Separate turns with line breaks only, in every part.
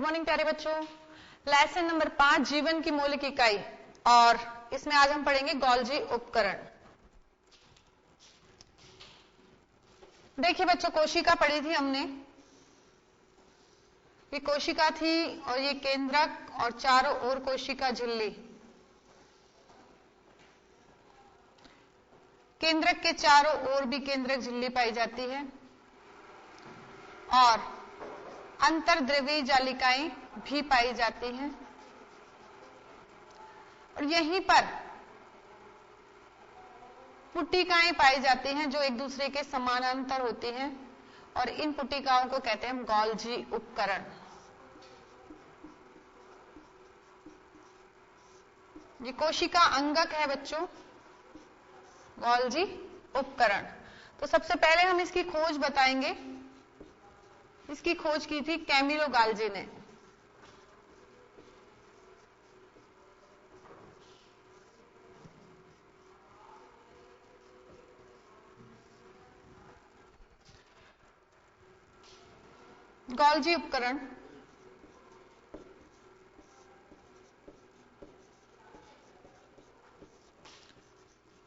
Good morning प्यारे बच्चों। Lesson number 5 जीवन की मौलिक इकाई, और इसमें आज हम पढ़ेंगे गोल्जी उपकरण। देखिए बच्चों, कोशिका पढ़ी थी हमने। ये कोशिका थी और ये केंद्रक और चारों ओर कोशिका झिल्ली। केंद्रक के चारों ओर भी केंद्रक झिल्ली पाई जाती है और अंतर्द्रव्यीय जालिकाएं भी पाई जाती हैं, और यहीं पर पुटिकाएं पाई जाती हैं जो एक दूसरे के समानांतर होती हैं, और इन पुटिकाओं को कहते हैं गोल्जी उपकरण। ये कोशिका अंगक है बच्चों, गोल्जी उपकरण। तो सबसे पहले हम इसकी खोज बताएंगे। इसकी खोज की थी कैमिलो गाल्जी ने। गोल्जी उपकरण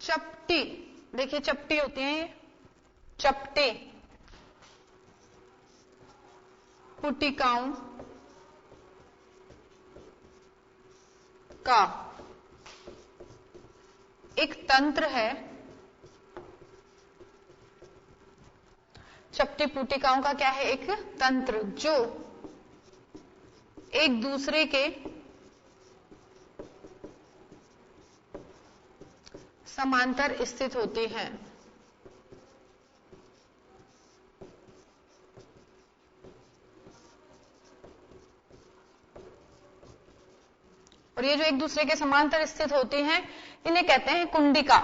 चपटी, देखिए चपटी होती है, ये चपटे पुटिकाओं का एक तंत्र है। चपटी पुटिकाओं का क्या है? एक तंत्र जो एक दूसरे के समांतर स्थित होती हैं। और ये जो एक दूसरे के समांतर स्थित होती हैं, इन्हें कहते हैं कुंडिका,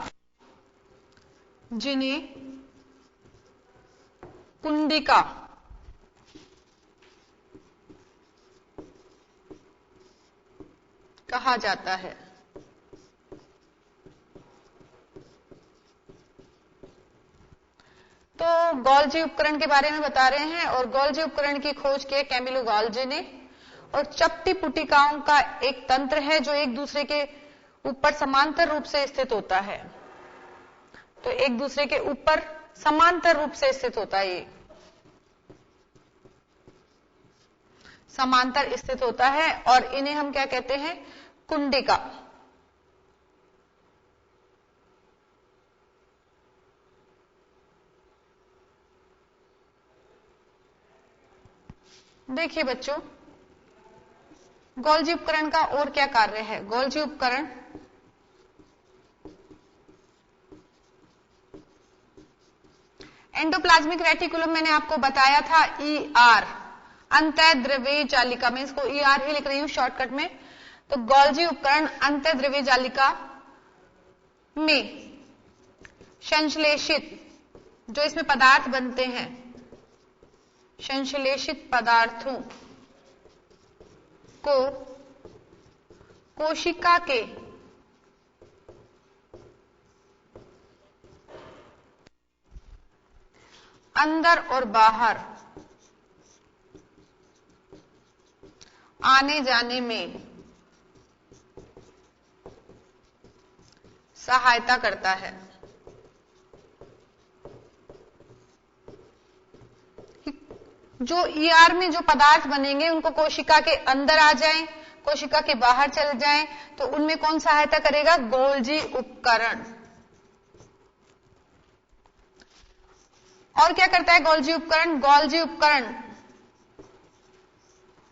जिन्हें कुंडिका कहा जाता है। तो गोल्जी उपकरण के बारे में बता रहे हैं, और गोल्जी उपकरण की खोज की कैमिलो गाल्जी ने। और चपटी पुटिकाओं का एक तंत्र है जो एक दूसरे के ऊपर समांतर रूप से स्थित होता है। तो एक दूसरे के ऊपर समांतर रूप से स्थित होता है, ये समांतर स्थित होता है, और इन्हें हम क्या कहते हैं? कुंडिका। देखिए बच्चों, गोल्जी उपकरण का और क्या कार्य है? गोल्जी उपकरण एंडोप्लाज्मिक रेटिकुलम, मैंने आपको बताया था ER, अंतःद्रव्यीय जालिका। मैं इसको ER ही लिख रही हूं शॉर्टकट में। तो गोल्जी उपकरण अंतःद्रव्यीय जालिका में संश्लेषित, जो इसमें पदार्थ बनते हैं, संश्लेषित पदार्थों को कोशिका के अंदर और बाहर आने जाने में सहायता करता है। जो ER में जो पदार्थ बनेंगे उनको कोशिका के अंदर आ जाएं, कोशिका के बाहर चल जाएं, तो उनमें कौन सहायता करेगा? गोल्जी उपकरण। और क्या करता है गोल्जी उपकरण? गोल्जी उपकरण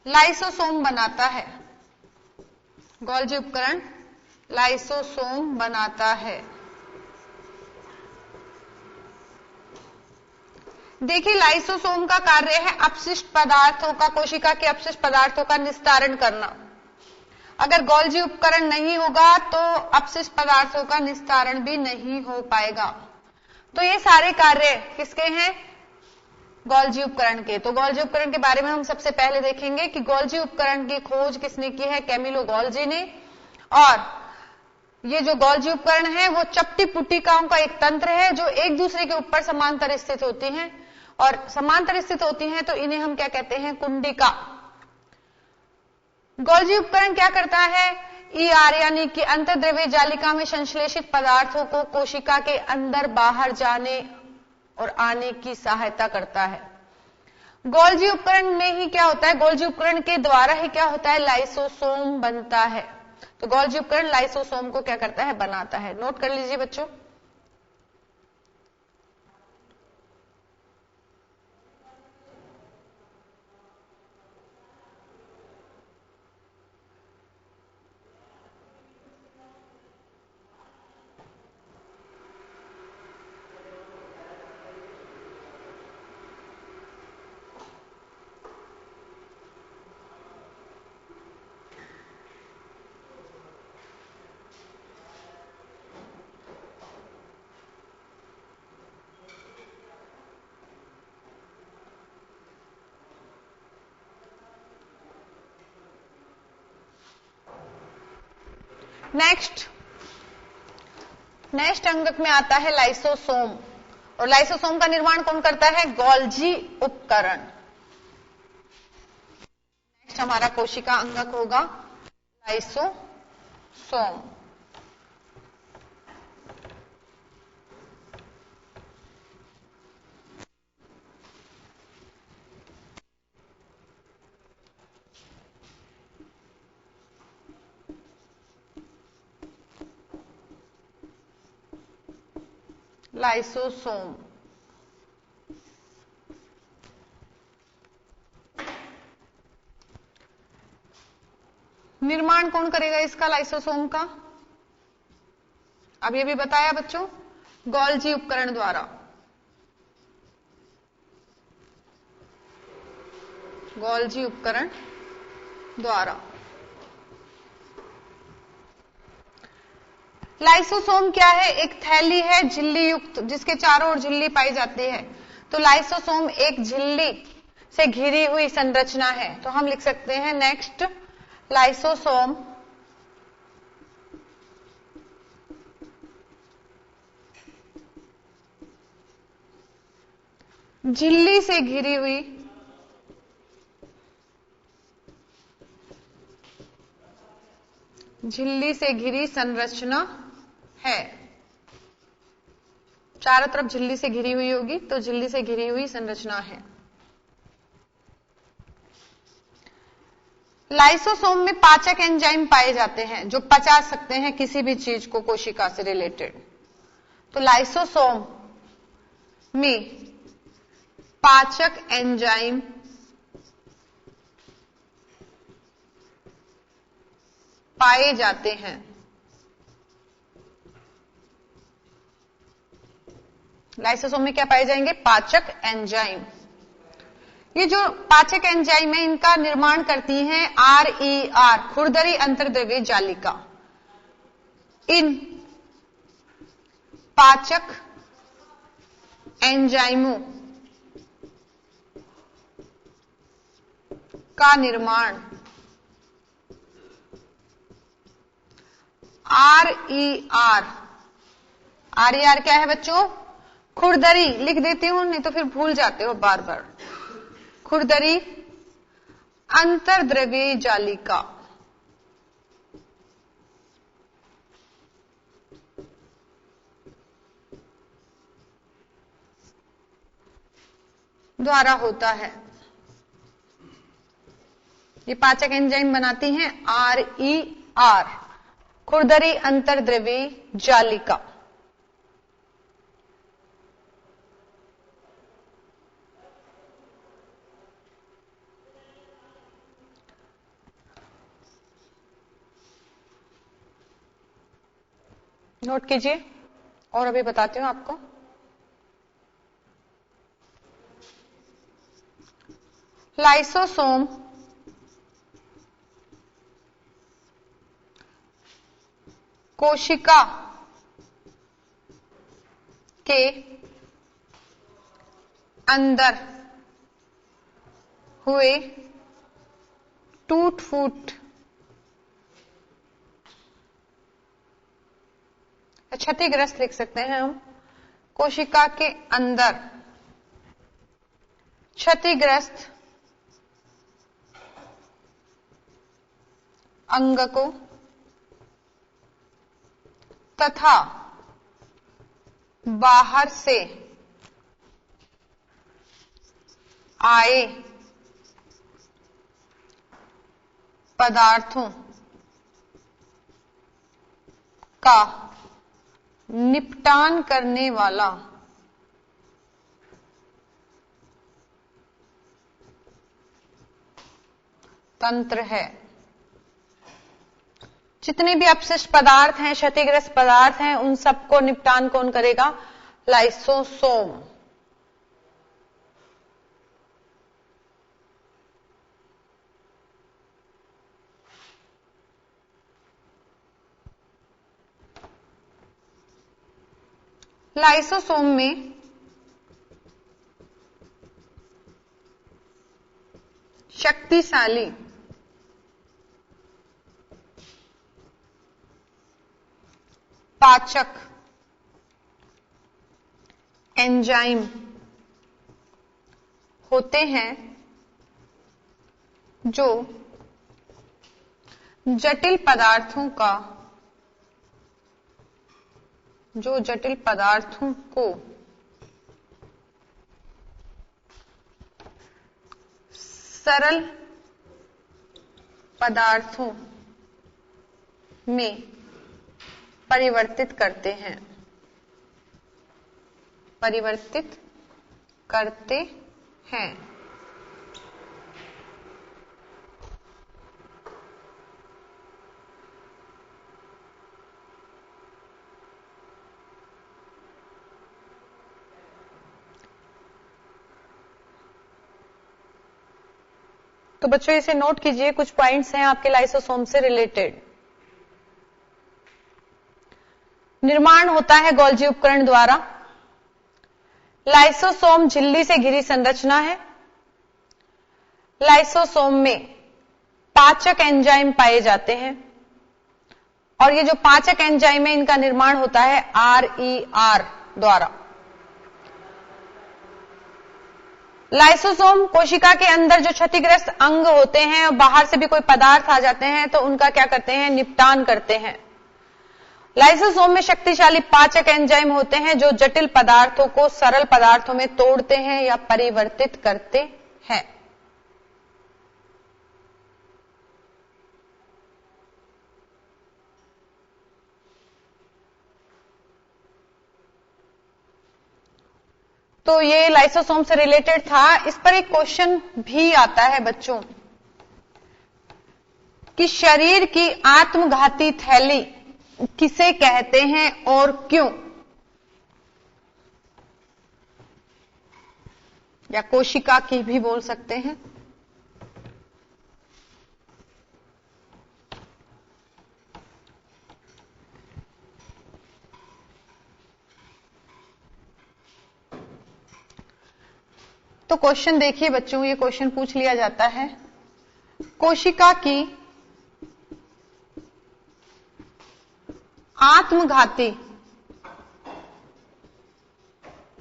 लाइसोसोम बनाता है। गोल्जी उपकरण लाइसोसोम बनाता है। देखिए, लाइसोसोम का कार्य है अपशिष्ट पदार्थों का, कोशिका के अपशिष्ट पदार्थों का निस्तारण करना। अगर गोल्जी उपकरण नहीं होगा तो अपशिष्ट पदार्थों का निस्तारण भी नहीं हो पाएगा। तो ये सारे कार्य किसके हैं? गोल्जी उपकरण के। तो गोल्जी उपकरण के बारे में हम सबसे पहले देखेंगे कि गोल्जी उपकरण की खोज किसने की है? कैमिलो गाल्जी ने। और ये जो गोल्जी उपकरण है वो चपटी पुटिकाओं का एक तंत्र है जो एक दूसरे के ऊपर समांतर स्थित होती हैं, और समांतर स्थित होती हैं तो इन्हें हम क्या कहते हैं? कुंडिका। गोल्जी उपकरण क्या करता है? ER यानी कि अंतर्द्रव्य जालिका में संश्लेषित पदार्थों को कोशिका के अंदर बाहर जाने और आने की सहायता करता है। गोल्जी उपकरण में ही क्या होता है? गोल्जी उपकरण के द्वारा ही क्या होता है? लाइसोसोम बनता है। तो गोल्जी उपकरण लाइसोसोम को क्या करता है? बनाता है। नोट कर लीजिए बच्चों। नेक्स्ट अंगक में आता है लाइसोसोम। और लाइसोसोम का निर्माण कौन करता है? गोल्जी उपकरण। नेक्स्ट हमारा कोशिका अंगक होगा लाइसोसोम। लाइसोसोम निर्माण कौन करेगा इसका? लाइसोसोम का अब ये भी बताया बच्चों, गोल्जी उपकरण द्वारा। गोल्जी उपकरण द्वारा। लाइसोसोम क्या है? एक थैली है झिल्ली युक्त, जिसके चारों ओर झिल्ली पाई जाती है। तो लाइसोसोम एक झिल्ली से घिरी हुई संरचना है। तो हम लिख सकते हैं नेक्स्ट, लाइसोसोम झिल्ली से घिरी हुई संरचना है। चारों तरफ झिल्ली से घिरी हुई होगी, तो झिल्ली से घिरी हुई संरचना है। लाइसोसोम में पाचक एंजाइम पाए जाते हैं जो पचा सकते हैं किसी भी चीज को कोशिका से रिलेटेड। तो लाइसोसोम में पाचक एंजाइम पाए जाते हैं। लाइसोसोम में क्या पाए जाएंगे? पाचक एंजाइम। ये जो पाचक एंजाइम है इनका निर्माण करती हैं RER, खुरदरी अंतर्द्रव्य जालिका। इन पाचक एंजाइमों का निर्माण RER क्या है बच्चों? खुरदरी। लिख देती हूं, नहीं तो फिर भूल जाते हो बार बार। खुरदरी अंतर्द्रव्यीय जालिका द्वारा होता है। ये पाचक एंजाइम बनाती हैं RER, खुरदरी अंतर्द्रव्यीय जालिका। नोट कीजिए और अभी बताती हूं आपको। लाइसोसोम कोशिका के अंदर हुए टूट फूट क्षतिग्रस्त लिख सकते हैं हम। कोशिका के अंदर क्षतिग्रस्त अंग को तथा बाहर से आए पदार्थों का निपटान करने वाला तंत्र है। जितने भी अपशिष्ट पदार्थ हैं, क्षतिग्रस्त पदार्थ हैं, उन सबको निपटान कौन करेगा? लाइसोसोम। लाइसोसोम में शक्तिशाली पाचक एंजाइम होते हैं जो जटिल पदार्थों को सरल पदार्थों में परिवर्तित करते हैं। तो बच्चों इसे नोट कीजिए, कुछ पॉइंट्स हैं आपके लाइसोसोम से रिलेटेड। निर्माण होता है गोल्जी उपकरण द्वारा। लाइसोसोम झिल्ली से घिरी संरचना है। लाइसोसोम में पाचक एंजाइम पाए जाते हैं और ये जो पाचक एंजाइम है इनका निर्माण होता है RER द्वारा। लाइसोसोम कोशिका के अंदर जो क्षतिग्रस्त अंग होते हैं और बाहर से भी कोई पदार्थ आ जाते हैं तो उनका क्या करते हैं? निपटान करते हैं। लाइसोसोम में शक्तिशाली पाचक एंजाइम होते हैं जो जटिल पदार्थों को सरल पदार्थों में तोड़ते हैं या परिवर्तित करते हैं। तो ये लाइसोसोम से रिलेटेड था। इस पर एक क्वेश्चन भी आता है बच्चों कि शरीर की आत्मघाती थैली किसे कहते हैं और क्यों? या कोशिका की भी बोल सकते हैं। तो क्वेश्चन देखिए बच्चों, ये क्वेश्चन पूछ लिया जाता है, कोशिका की आत्मघाती,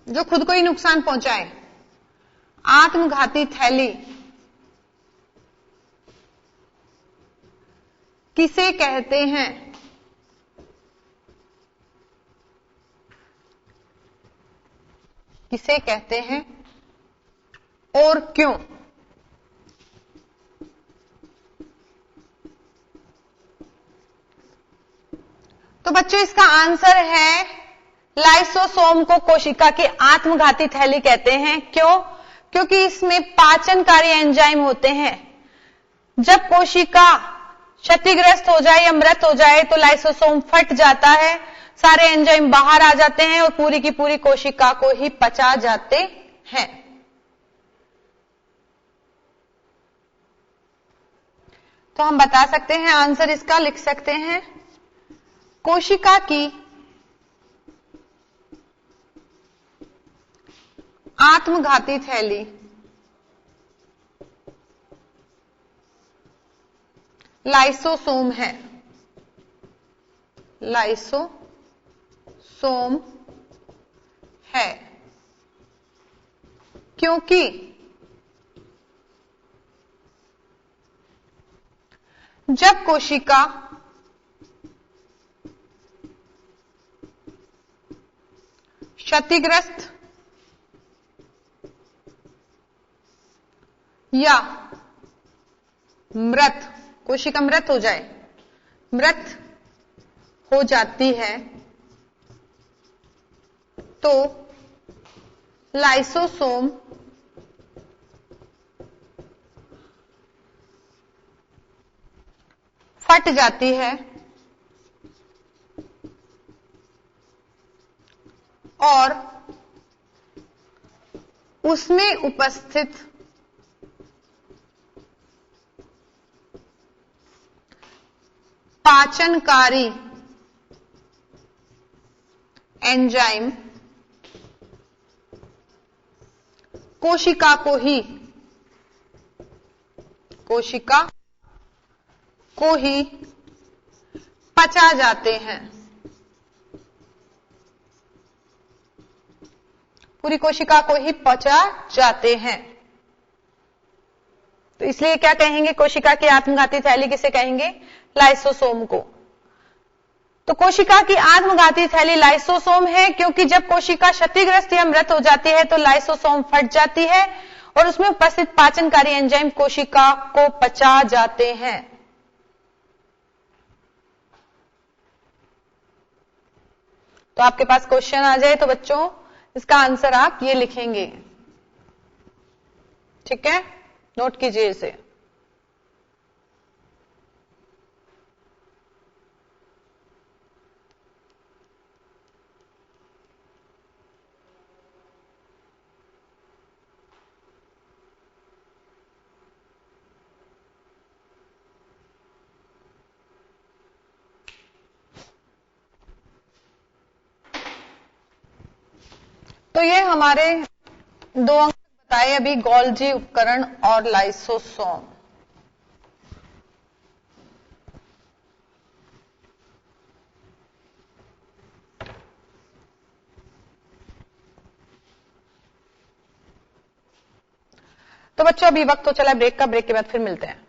जो खुद को ही नुकसान पहुंचाए, आत्मघाती थैली किसे कहते हैं? किसे कहते हैं और क्यों? तो बच्चों इसका आंसर है लाइसोसोम को कोशिका की आत्मघाती थैली कहते हैं। क्यों? क्योंकि इसमें पाचनकारी एंजाइम होते हैं। जब कोशिका क्षतिग्रस्त हो जाए या मृत हो जाए तो लाइसोसोम फट जाता है, सारे एंजाइम बाहर आ जाते हैं और पूरी की पूरी कोशिका को ही पचा जाते हैं। तो हम बता सकते हैं, आंसर इसका लिख सकते हैं, कोशिका की आत्मघाती थैली लाइसोसोम है। लाइसोसोम है क्योंकि जब कोशिका क्षतिग्रस्त या मृत, कोशिका मृत हो जाए, मृत हो जाती है तो लाइसोसोम फट जाती है और उसमें उपस्थित पाचनकारी एंजाइम कोशिका को ही पचा जाते हैं। पूरी कोशिका को ही पचा जाते हैं। तो इसलिए क्या कहेंगे, कोशिका की आत्मघाती थैली किसे कहेंगे, लाइसोसोम को। तो कोशिका की आत्मघाती थैली लाइसोसोम है, क्योंकि जब कोशिका क्षतिग्रस्त या मृत हो जाती है तो लाइसोसोम फट जाती है और उसमें उपस्थित पाचनकारी एंजाइम कोशिका को पचा जाते हैं। तो आपके पास क्वेश्चन आ जाए तो बच्चों इसका आंसर आप ये लिखेंगे, ठीक है, नोट कीजिए इसे। तो ये हमारे 2 अंक बताए अभी, गोल्जी उपकरण और लाइसोसोम। तो बच्चों अभी वक्त तो चला ब्रेक का, ब्रेक के बाद फिर मिलते हैं।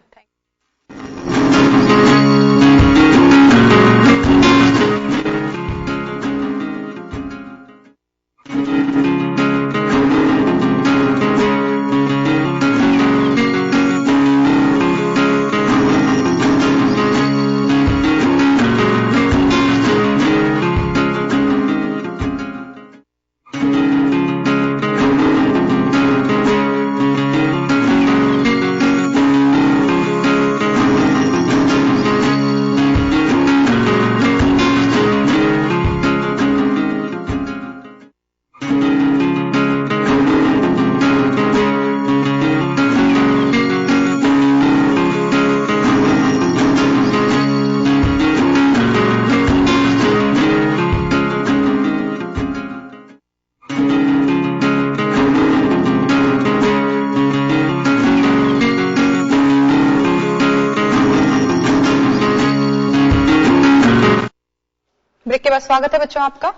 ब्रेक के बाद स्वागत है बच्चों आपका।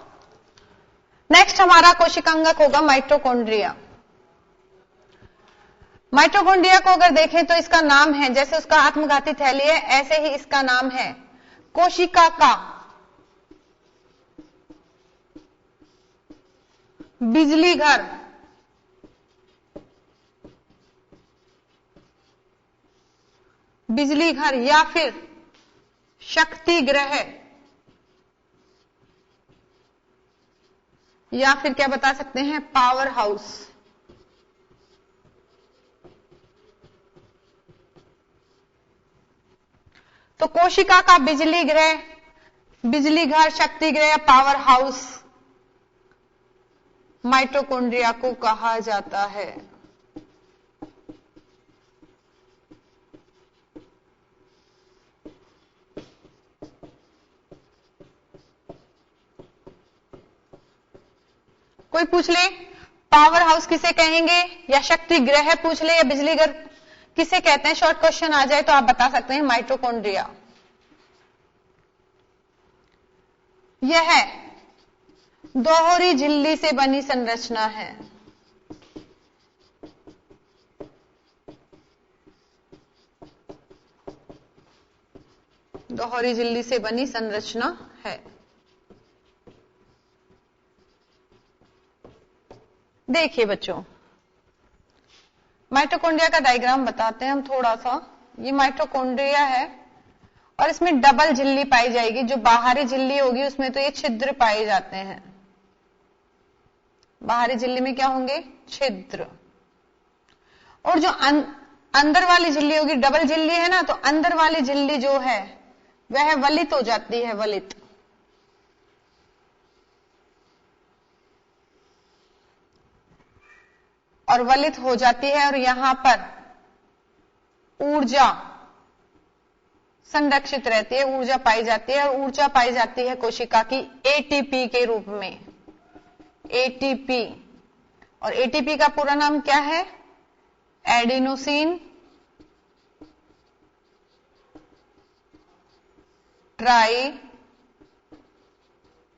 नेक्स्ट हमारा कोशिकांगक होगा माइटोकॉन्ड्रिया। माइटोकॉन्ड्रिया को अगर देखें तो इसका नाम है, जैसे उसका आत्मघाती थैली है ऐसे ही इसका नाम है कोशिका का बिजली घर। बिजली घर या फिर शक्ति ग्रह या फिर क्या बता सकते हैं, पावर हाउस। तो कोशिका का बिजली ग्रह, बिजली घर, शक्ति ग्रह, पावर हाउस माइटोकॉन्ड्रिया को कहा जाता है। कोई पूछ ले पावर हाउस किसे कहेंगे, या शक्ति ग्रह पूछ ले, या बिजली घर किसे कहते हैं, शॉर्ट क्वेश्चन आ जाए तो आप बता सकते हैं माइटोकॉन्ड्रिया। यह दोहरी झिल्ली से बनी संरचना है। दोहरी झिल्ली से बनी संरचना है। देखिए बच्चों, माइटोकॉन्ड्रिया का डायग्राम बताते हैं हम थोड़ा सा। ये माइटोकॉन्ड्रिया है और इसमें डबल झिल्ली पाई जाएगी। जो बाहरी झिल्ली होगी उसमें तो ये छिद्र पाए जाते हैं। बाहरी झिल्ली में क्या होंगे? छिद्र। और जो अंदर वाली झिल्ली होगी, डबल झिल्ली है ना, तो अंदर वाली झिल्ली जो है वह वलित हो जाती है, वलित। और वलित हो जाती है और यहां पर ऊर्जा संरक्षित रहती है, ऊर्जा पाई जाती है। और ऊर्जा पाई जाती है कोशिका की एटीपी के रूप में, एटीपी। और एटीपी का पूरा नाम क्या है? Adenosine try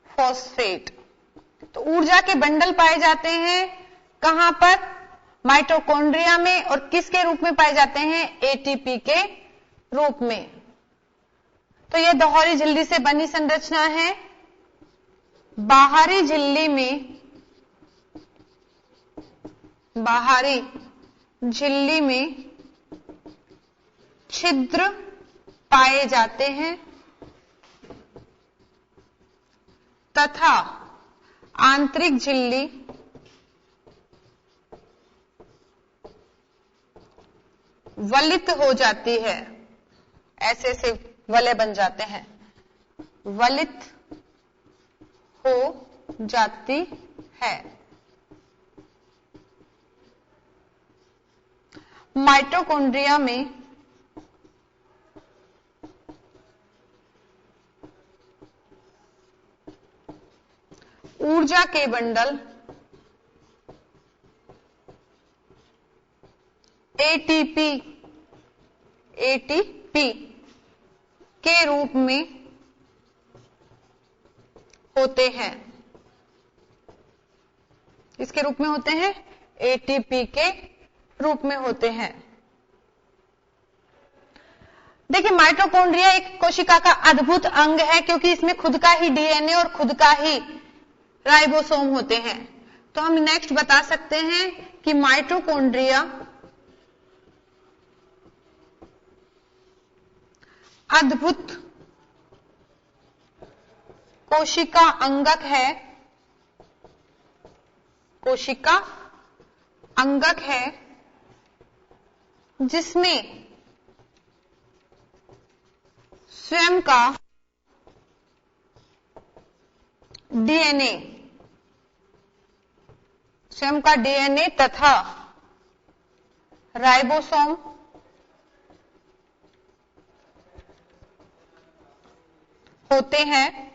phosphate. तो ऊर्जा के बंडल पाए जाते हैं कहां पर? माइटोकॉन्ड्रिया में। और किसके रूप में पाए जाते हैं? एटीपी के रूप में। तो यह दोहरी झिल्ली से बनी संरचना है। बाहरी झिल्ली में, बाहरी झिल्ली में छिद्र पाए जाते हैं तथा आंतरिक झिल्ली वलित हो जाती है। ऐसे ऐसे वलय बन जाते हैं, वलित हो जाती है। माइटोकॉन्ड्रिया में ऊर्जा के बंडल एटीपी, एटीपी के रूप में होते हैं। इसके रूप में होते हैं? एटीपी के रूप में होते हैं। देखिए, माइटोकॉन्ड्रिया एक कोशिका का अद्भुत अंग है क्योंकि इसमें खुद का ही डीएनए और खुद का ही राइबोसोम होते हैं। तो हम नेक्स्ट बता सकते हैं कि माइटोकॉन्ड्रिया अद्भुत कोशिका अंगक है, कोशिका अंगक है जिसमें स्वयं का डीएनए, स्वयं का डीएनए तथा राइबोसोम होते हैं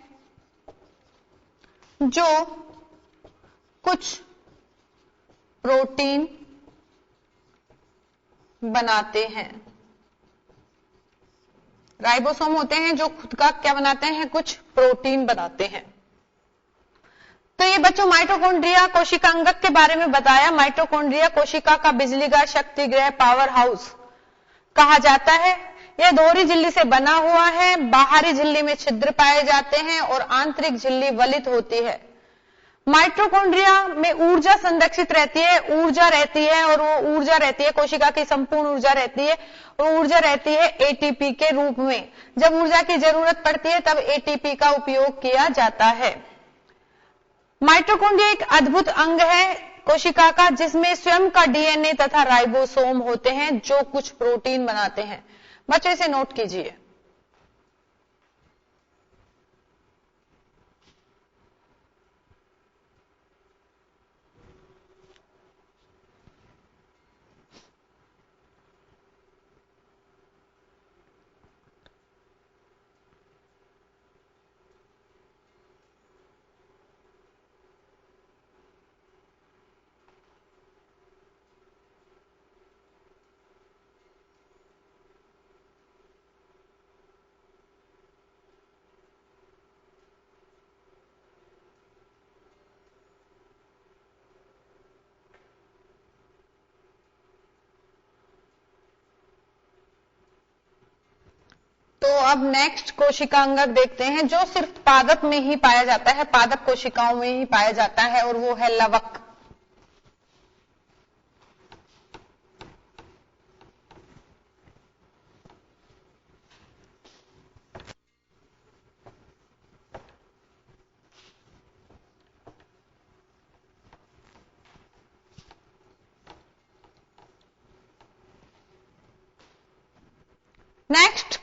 जो कुछ प्रोटीन बनाते हैं। राइबोसोम होते हैं जो खुद का क्या बनाते हैं? कुछ प्रोटीन बनाते हैं। तो ये बच्चों माइटोकॉन्ड्रिया कोशिका अंगक के बारे में बताया। माइटोकॉन्ड्रिया कोशिका का बिजलीघर, शक्ति गृह, पावर हाउस कहा जाता है। यह दोहरी झिल्ली से बना हुआ है। बाहरी झिल्ली में छिद्र पाए जाते हैं और आंतरिक झिल्ली वलित होती है। माइटोकॉन्ड्रिया में ऊर्जा संरक्षित रहती है, ऊर्जा रहती है और वो ऊर्जा रहती है, कोशिका की संपूर्ण ऊर्जा रहती है और ऊर्जा रहती है एटीपी के रूप में। जब ऊर्जा की जरूरत पड़ती है तब एटीपी का उपयोग किया जाता है। माइटोकॉन्ड्रिया एक अद्भुत अंग है कोशिका का जिसमें स्वयं का डीएनए तथा राइबोसोम होते हैं जो कुछ प्रोटीन बनाते हैं। बच्चों इसे नोट कीजिए। तो अब नेक्स्ट कोशिका अंगक देखते हैं जो सिर्फ पादप में ही पाया जाता है, पादप कोशिकाओं में ही पाया जाता है, और वो है लवक। नेक्स्ट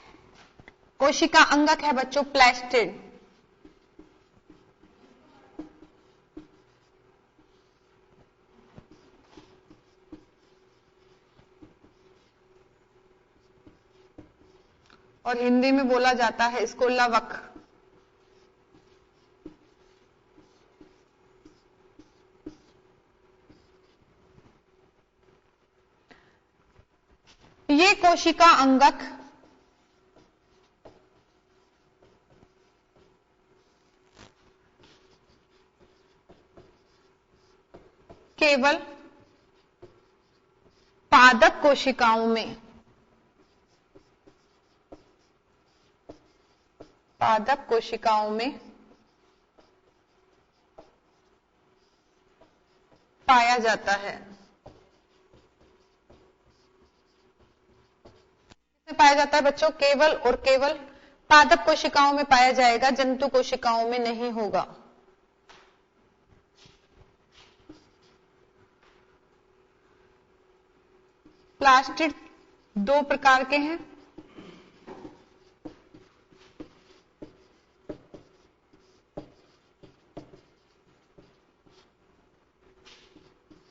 कोशिका अंगक है बच्चों प्लास्टिड। और हिंदी में बोला जाता है इसको लवक। ये कोशिका अंगक केवल पादप कोशिकाओं में पाया जाता है। पाया जाता है बच्चों केवल और केवल पादप कोशिकाओं में पाया जाएगा, जंतु कोशिकाओं में नहीं होगा। प्लास्टिड दो प्रकार के हैं।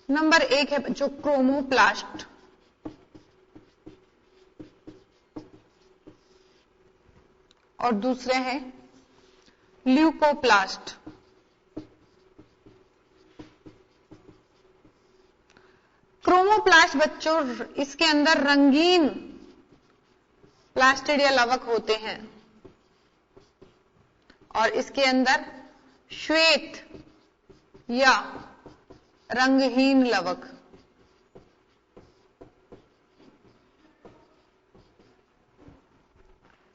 नंबर एक है बच्चों क्रोमोप्लास्ट, और दूसरे हैं ल्यूकोप्लास्ट। क्रोमोप्लास्ट बच्चों इसके अंदर रंगीन प्लास्टिड या लवक होते हैं, और इसके अंदर श्वेत या रंगहीन लवक।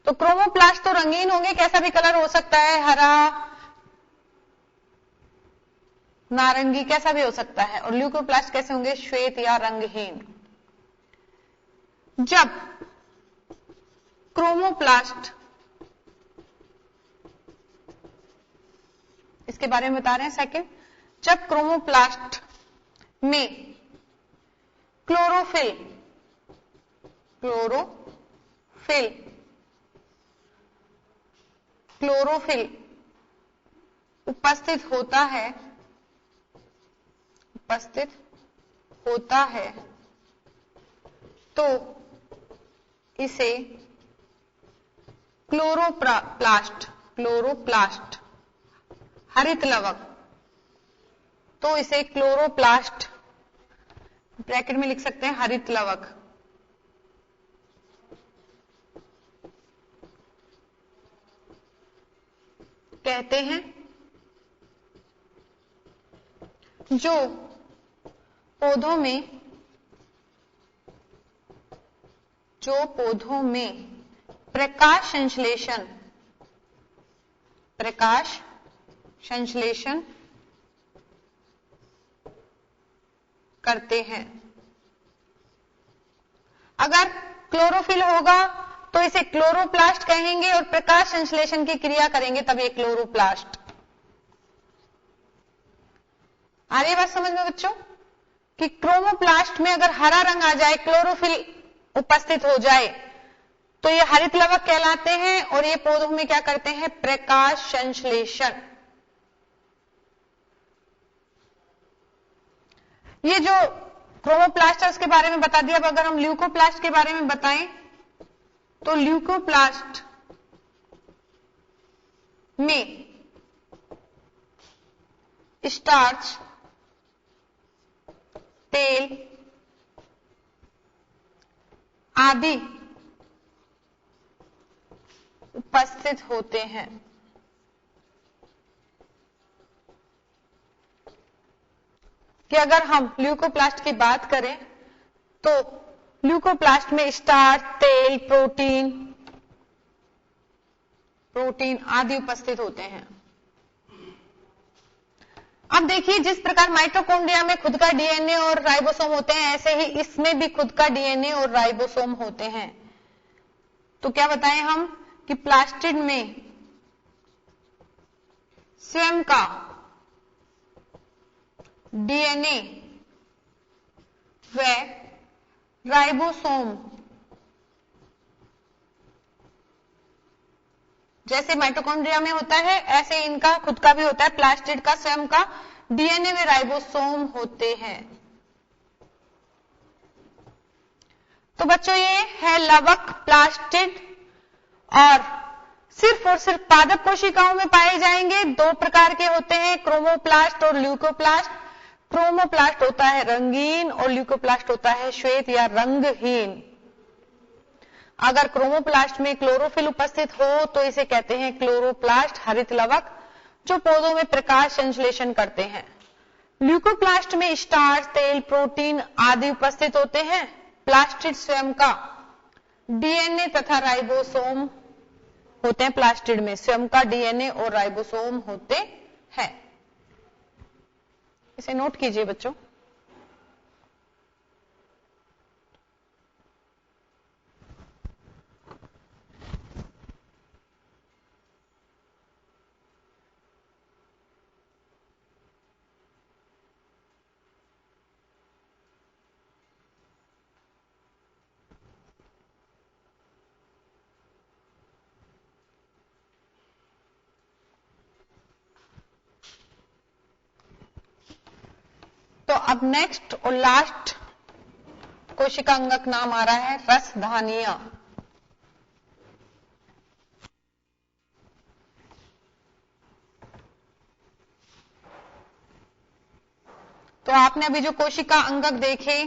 तो क्रोमोप्लास्ट तो रंगीन होंगे, कैसा भी कलर हो सकता है, हरा, नारंगी, कैसा भी हो सकता है। और ल्यूकोप्लास्ट कैसे होंगे, श्वेत या रंगहीन। जब क्रोमोप्लास्ट, इसके बारे में बता रहे हैं सेकंड, जब क्रोमोप्लास्ट में क्लोरोफिल उपस्थित होता है तो इसे क्लोरोप्लास्ट हरित लवक, तो इसे क्लोरोप्लास्ट ब्रैकेट में लिख सकते हैं हरित लवक कहते हैं। जो पौधों में प्रकाश संश्लेषण करते हैं। अगर क्लोरोफिल होगा तो इसे क्लोरोप्लास्ट कहेंगे, और प्रकाश संश्लेषण की क्रिया करेंगे तब ये क्लोरोप्लास्ट। आ रही है बात समझ में बच्चों कि क्रोमोप्लास्ट में अगर हरा रंग आ जाए, क्लोरोफिल उपस्थित हो जाए, तो ये हरित लवक कहलाते हैं, और ये पौधों में क्या करते हैं, प्रकाश संश्लेषण। ये जो क्रोमोप्लास्ट है उसके बारे में बता दिया। अब अगर हम ल्यूकोप्लास्ट के बारे में बताएं तो ल्यूकोप्लास्ट में स्टार्च, तेल आदि उपस्थित होते हैं। कि अगर हम ल्यूकोप्लास्ट की बात करें तो ल्यूकोप्लास्ट में स्टार्च, तेल, प्रोटीन प्रोटीन आदि उपस्थित होते हैं। अब देखिए, जिस प्रकार माइटोकॉन्ड्रिया में खुद का डीएनए और राइबोसोम होते हैं, ऐसे ही इसमें भी खुद का डीएनए और राइबोसोम होते हैं। तो क्या बताएं हम कि प्लास्टिड में स्वयं का डीएनए व राइबोसोम, जैसे माइटोकॉन्ड्रिया में होता है ऐसे इनका खुद का भी होता है, प्लास्टिड का स्वयं का डीएनए व राइबोसोम होते हैं। तो बच्चों, ये है लवक, प्लास्टिड, और सिर्फ पादप कोशिकाओं में पाए जाएंगे। दो प्रकार के होते हैं, क्रोमोप्लास्ट और ल्यूकोप्लास्ट। क्रोमोप्लास्ट होता है रंगीन और ल्यूकोप्लास्ट होता है श्वेत या रंगहीन। अगर क्रोमोप्लास्ट में क्लोरोफिल उपस्थित हो तो इसे कहते हैं क्लोरोप्लास्ट, हरित लवक, जो पौधों में प्रकाश संश्लेषण करते हैं। ल्यूकोप्लास्ट में स्टार्च, तेल, प्रोटीन आदि उपस्थित होते हैं। प्लास्टिड स्वयं का डीएनए तथा राइबोसोम होते हैं। प्लास्टिड में स्वयं का डीएनए और राइबोसोम होते हैं। इसे नोट कीजिए बच्चों। तो अब नेक्स्ट और लास्ट कोशिका अंग का नाम आ रहा है रसधानियां। तो आपने अभी जो कोशिका अंगक देखे,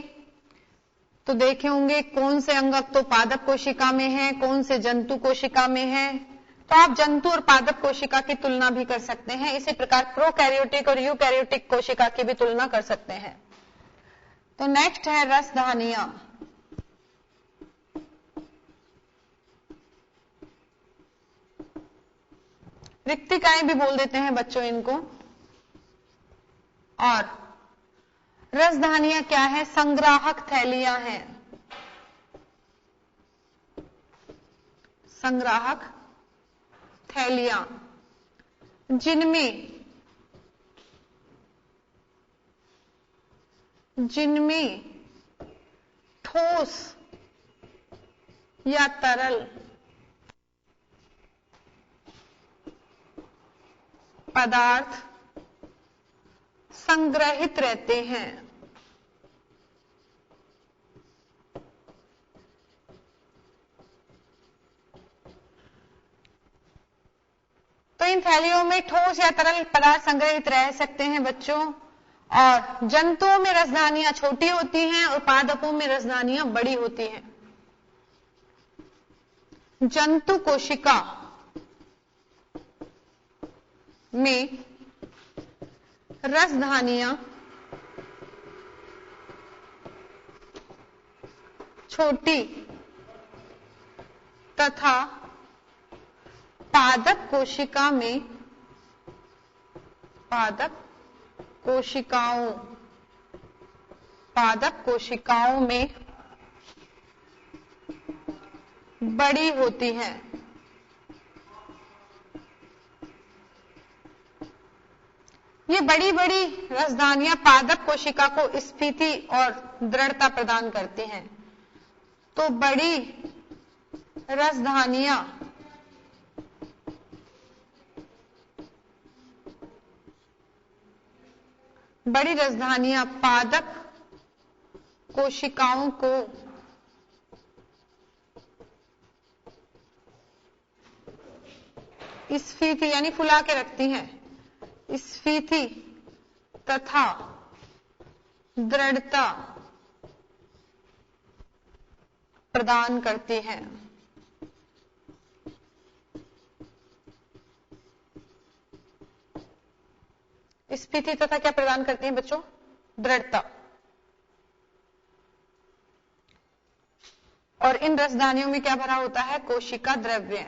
तो देखे होंगे कौन से अंगक तो पादप कोशिका में है, कौन से जंतु कोशिका में है। तो आप जंतु और पादप कोशिका की तुलना भी कर सकते हैं। इसी प्रकार प्रोकैरियोटिक और यूकैरियोटिक कोशिका की भी तुलना कर सकते हैं। तो नेक्स्ट है रसधानियां। रिक्तिकाएं भी बोल देते हैं बच्चों इनको। और रसधानियां क्या है? संग्राहक थैलियां हैं। संग्राहक थैलियां जिनमें ठोस या तरल पदार्थ संग्रहित रहते हैं। तो इन थैलियों में ठोस या तरल पदार्थ संग्रहित रह सकते हैं बच्चों। और जंतुओं में रसधानियां छोटी होती हैं और पादपों में रसधानियां बड़ी होती हैं। जंतु कोशिका में रसधानियां छोटी तथा पादप कोशिकाओं में बड़ी होती हैं। ये बड़ी बड़ी रसधानियां पादप कोशिका को स्फीति और दृढ़ता प्रदान करती हैं। तो बड़ी रसधानियां पादप कोशिकाओं को स्फीति यानी फुला के रखती हैं। स्फीति तथा दृढ़ता प्रदान करती हैं। स्फीति तथा क्या प्रदान करती हैं बच्चों? दृढ़ता। और इन रसधानियों में क्या भरा होता है? कोशिका द्रव्य।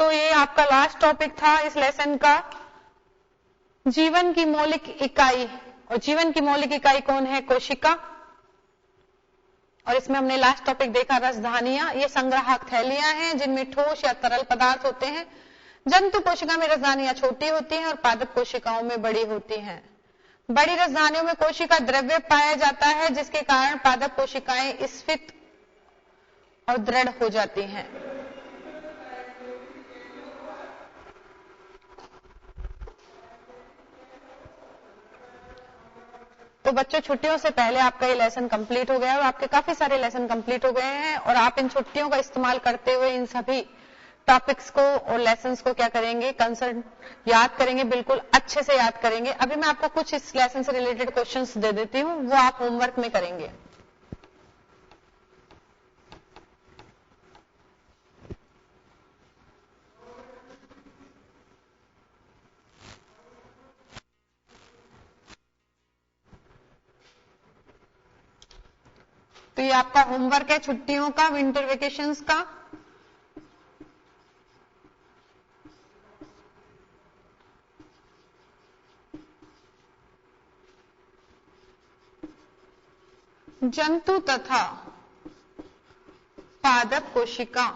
तो ये आपका लास्ट टॉपिक था इस लेसन का, जीवन की मौलिक इकाई। और जीवन की मौलिक इकाई कौन है? कोशिका। और इसमें हमने लास्ट टॉपिक देखा रसधानियां। ये संग्राहक थैलियां हैं जिनमें ठोस या तरल पदार्थ होते हैं। जंतु कोशिका में रसधानियां छोटी होती हैं और पादप कोशिकाओं में बड़ी होती हैं। बड़ी रसधानियों में कोशिका द्रव्य पाया जाता है जिसके कारण पादप कोशिकाएं स्फीत और दृढ़ हो जाती हैं। तो बच्चों, छुट्टियों से पहले आपका ये लेसन कंप्लीट हो गया और आपके काफी सारे लेसन कंप्लीट हो गए हैं और आप इन छुट्टियों का इस्तेमाल करते हुए इन सभी टॉपिक्स को और लेसन्स को क्या करेंगे? कंसर्न याद करेंगे, बिल्कुल अच्छे से याद करेंगे। अभी मैं आपको कुछ इस लेसन से रिलेटेड क्वेश्चंस दे देती हूं, वो आप होमवर्क में करेंगे। तो ये आपका होमवर्क है छुट्टियों का, विंटर वेकेशंस का। जंतु तथा पादप कोशिका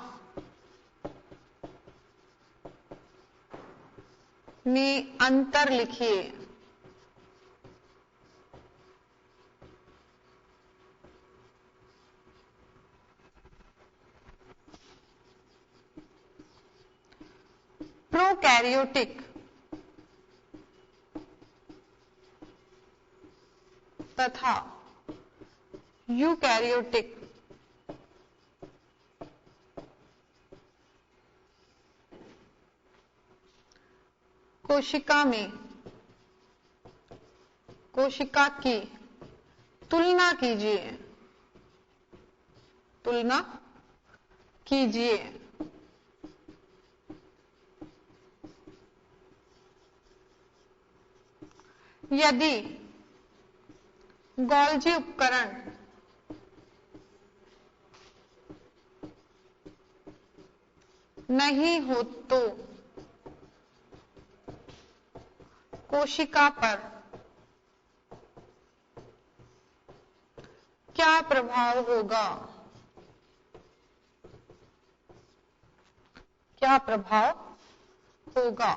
में अंतर लिखिए। प्रोकैरियोटिक तथा यूकैरियोटिक कोशिका में कोशिका की तुलना कीजिए। तुलना कीजिए। यदि गोल्जी उपकरण नहीं हो तो कोशिका पर क्या प्रभाव होगा? क्या प्रभाव होगा?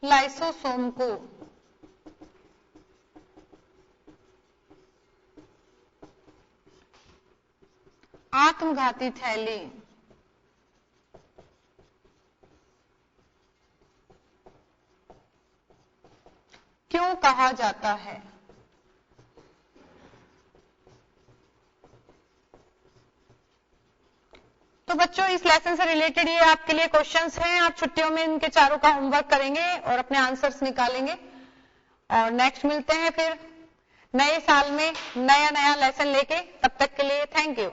लाइसोसोम को आत्मघाती थैली क्यों कहा जाता है? तो बच्चों, इस लेसन से रिलेटेड ये आपके लिए क्वेश्चंस हैं। आप छुट्टियों में इनके चारों का होमवर्क करेंगे और अपने आंसर्स निकालेंगे। और नेक्स्ट मिलते हैं फिर नए साल में नया लेसन लेके। तब तक के लिए थैंक यू।